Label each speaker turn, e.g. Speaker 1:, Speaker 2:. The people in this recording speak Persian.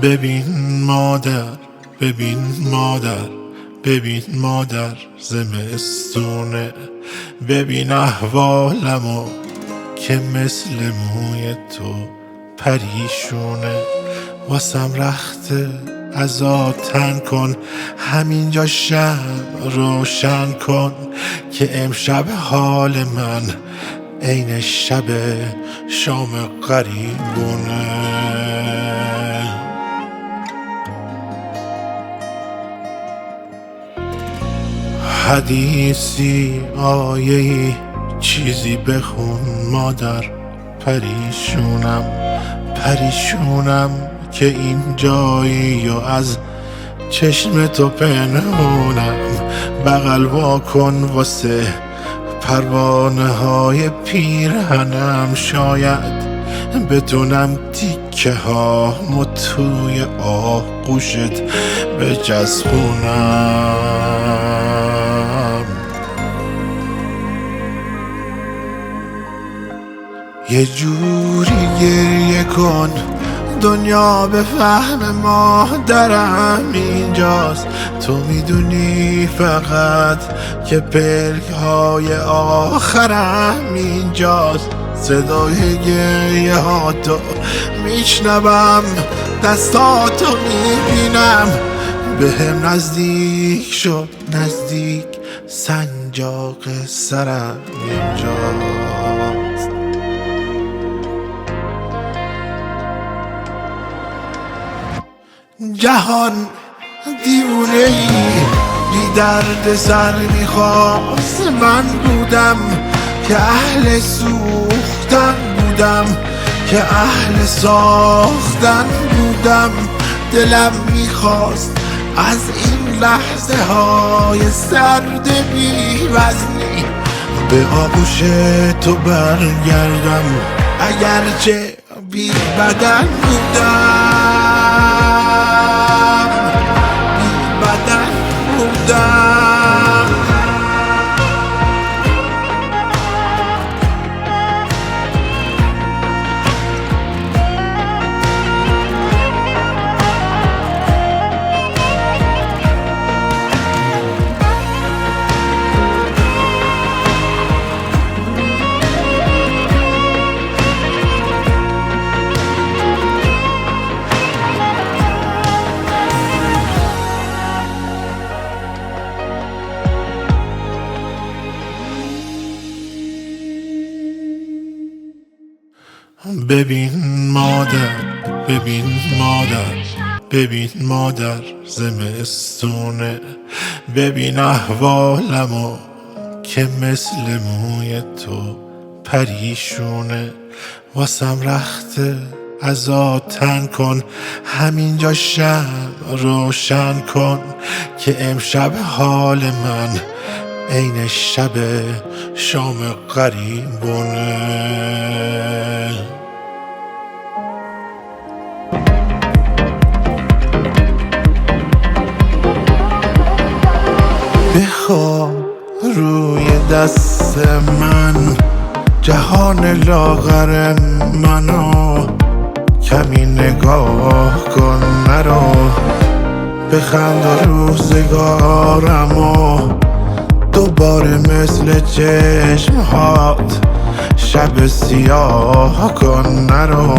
Speaker 1: ببین مادر، ببین مادر، ببین مادر زمستونه، ببین احوالمو که مثل موی تو پریشونه. واسم رخته ازا تن کن، همینجا شمع روشن کن که امشب حال من عین شب شام غریبونه. حدیثی آیه‌ای چیزی بخون مادر، پریشونم پریشونم که این جایی و از چشم تو پنهونم. بغل وا کن واسه پروانه های پیرهنم، شاید بتونم تیکه ها توی آغوشت بچسبونم. یه جوری گریه کن دنیا به فهم مادرم اینجاست، تو میدونی فقط که پلک های آخرم اینجاست. صدای گریه ها تو میشنوم، دستاتو میبینم، به هم نزدیک شد نزدیک، سنجاق سرم اینجاست. جهان دیوونه ای بی درد سر میخواست، من بودم که اهل سوختن بودم، که اهل ساختن بودم. دلم میخواست از این لحظه های سرد بی وزنی به آغوش تو برگردم، اگرچه بی بدن بودم، بی بدن بودم. ببین مادر، ببین مادر، ببین مادر زمستونه، ببین احوالمو که مثل موی تو پریشونه. واسم رخته ازا تن کن، همینجا شمع روشن کن که امشب حال من عین شب شام غریبونه. بخواب روی دست من، جهان لاغر منو کمی نگاه کن، نرو بخند روزگارمو دوباره مثل چشمهات شب سیاه کن، نرو